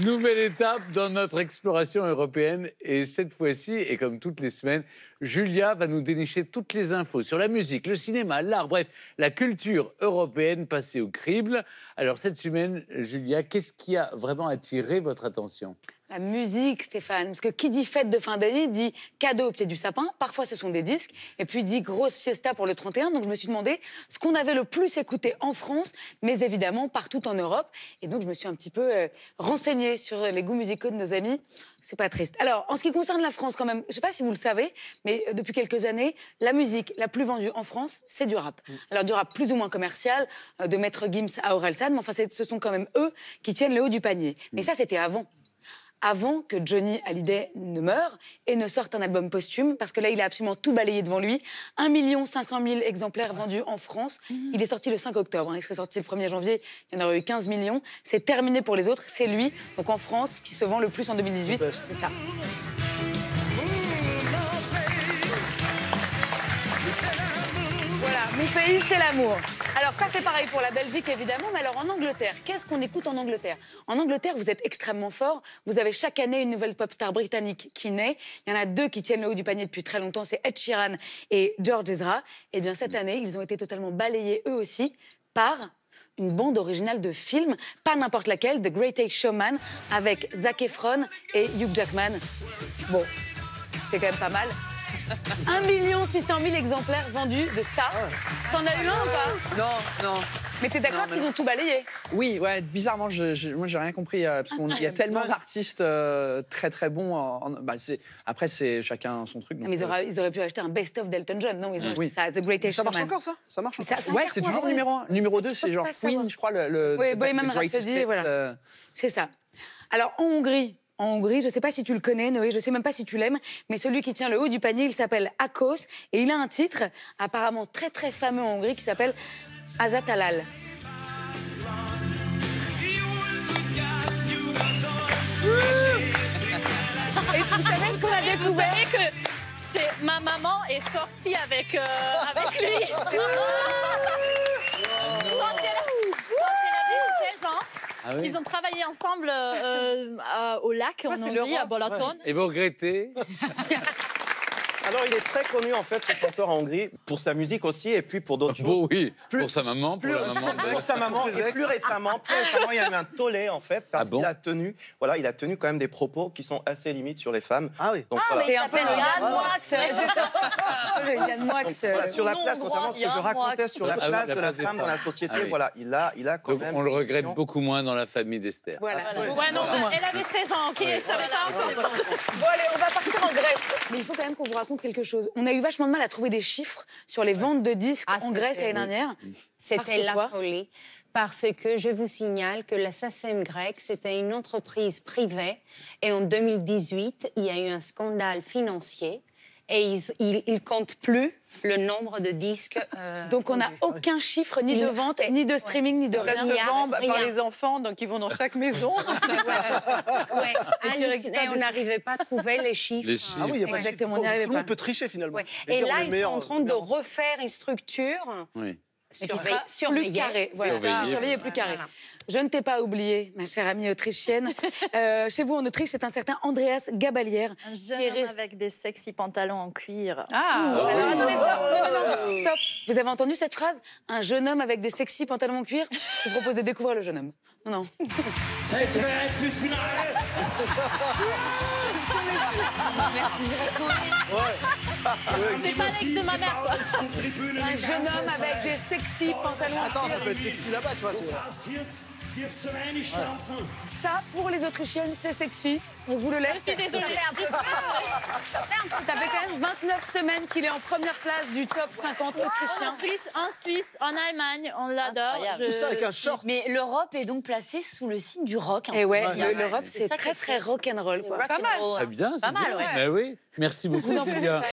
Nouvelle étape dans notre exploration européenne. Et cette fois-ci, et comme toutes les semaines, Julia va nous dénicher toutes les infos sur la musique, le cinéma, l'art, bref, la culture européenne passée au crible. Alors cette semaine, Julia, qu'est-ce qui a vraiment attiré votre attention ? La musique, Stéphane, parce que qui dit fête de fin d'année dit cadeau au pied du sapin, parfois ce sont des disques, et puis dit grosse fiesta pour le 31, donc je me suis demandé ce qu'on avait le plus écouté en France, mais évidemment partout en Europe, et donc je me suis un petit peu renseignée sur les goûts musicaux de nos amis, c'est pas triste. Alors, en ce qui concerne la France quand même, je sais pas si vous le savez, mais depuis quelques années, la musique la plus vendue en France, c'est du rap. Alors du rap plus ou moins commercial, de Maître Gims à Orelsan, mais enfin ce sont quand même eux qui tiennent le haut du panier. Mais ça c'était avant que Johnny Hallyday ne meure et ne sorte un album posthume, parce que là, il a absolument tout balayé devant lui. 1 500 000 exemplaires vendus en France. Il est sorti le 5 octobre. Il serait sorti le 1er janvier, il y en aurait eu 15 millions. C'est terminé pour les autres, c'est lui, donc en France, qui se vend le plus en 2018. C'est ça. Voilà, mon pays, c'est l'amour. Alors ça, c'est pareil pour la Belgique, évidemment, mais alors en Angleterre, qu'est-ce qu'on écoute en Angleterre ? En Angleterre, vous êtes extrêmement fort. Vous avez chaque année une nouvelle pop star britannique qui naît. Il y en a 2 qui tiennent le haut du panier depuis très longtemps, c'est Ed Sheeran et George Ezra. Et bien cette année, ils ont été totalement balayés, eux aussi, par une bande originale de film, pas n'importe laquelle, The Greatest Showman, avec Zac Efron et Hugh Jackman. Bon, c'était quand même pas mal. 1 600 000 exemplaires vendus de ça. T'en as eu un ou pas ? Non. Mais t'es d'accord qu'ils ont tout balayé ? Oui, ouais, bizarrement, moi j'ai rien compris, parce qu'il y a tellement d'artistes très très bons. Après, c'est chacun son truc. Donc, mais ils auraient pu acheter un best-of d'Elton John, non ? Ils ont acheté ça, The Greatest Ça Showman. marche encore, ça ? Ça marche encore. ouais, c'est toujours numéro 1. Numéro 2, c'est genre Queen, je crois. Oui, Bohemian Rhapsody, voilà. C'est ça. Alors, en Hongrie, je ne sais pas si tu le connais, Noé, je ne sais même pas si tu l'aimes, mais celui qui tient le haut du panier, il s'appelle Akos, et il a un titre apparemment très très fameux en Hongrie qui s'appelle Azatalal. Et tu savais ce qu'on a découvert ? Vous savez que ma maman est sortie avec lui. Quand elle avait 16 ans. Ah oui. Ils ont travaillé ensemble au lac en Hongrie, à Balaton. Et vous regrettez ? Alors, il est très connu, en fait, ce chanteur en Hongrie, pour sa musique aussi, et puis pour d'autres choses. Oui, pour sa maman, pour la maman. Pour sa maman, et plus récemment, il y a eu un tollé, en fait, parce qu'il a tenu, il a tenu quand même des propos qui sont assez limites sur les femmes. Ah oui. Donc, mais Et un peu Yann Moix. Yann Moix. sur la place, notamment, ce que je racontais sur la place de la femme dans la société, il a quand Donc même... on le regrette beaucoup moins dans la famille d'Esther. Voilà. Ouais, non, elle avait 16 ans, ok, ça va pas encore. Bon, allez, on va partir en Grèce. Mais il faut quand même qu'on vous raconte quelque chose. On a eu vachement de mal à trouver des chiffres sur les ventes de disques en Grèce l'année dernière. C'était la folie. Parce que je vous signale que la SACEM grecque, c'était une entreprise privée. Et en 2018, il y a eu un scandale financier. Et ils ne comptent plus le nombre de disques. Donc on n'a aucun chiffre, ni de vente, ni de streaming, ni de Ça rien. se vend par les enfants, donc ils vont dans chaque maison. Ouais. Et on n'arrivait pas à trouver les chiffres. Les chiffres. Ah oui, il y a pas Exactement, on n'y Tout arrivait le monde pas. peut tricher finalement. Ouais. Et Et dire là, le ils sont meilleur- en train de refaire une structure Oui. Plus carré. Voilà. Surveillé, plus carré. Voilà. Je ne t'ai pas oublié, ma chère amie autrichienne. Chez vous en Autriche, c'est un certain Andreas Gabalière. Un jeune homme avec des sexy pantalons en cuir. Alors attendez, stop. Stop. Vous avez entendu cette phrase ? Un jeune homme avec des sexy pantalons en cuir ? Je vous propose de découvrir le jeune homme. Non. C'est pas l'ex de ma mère, quoi. Un jeune homme avec des sexy pantalons en Attends, cuir. ça peut être sexy là-bas, tu vois. Ça, pour les Autrichiennes, c'est sexy. On vous le laisse. Je suis désolée. Ça fait quand même 29 semaines qu'il est en première place du top 50 En autrichien. Autriche, en Suisse, en Allemagne, on l'adore. Tout ça avec un short. Mais l'Europe est donc placée sous le signe du rock. Et ouais, Ouais. l'Europe, c'est ça qui très, est très rock'n'roll. Pas mal. Très bien, c'est Pas mal, bien. ouais. Mais oui, merci beaucoup, Julia.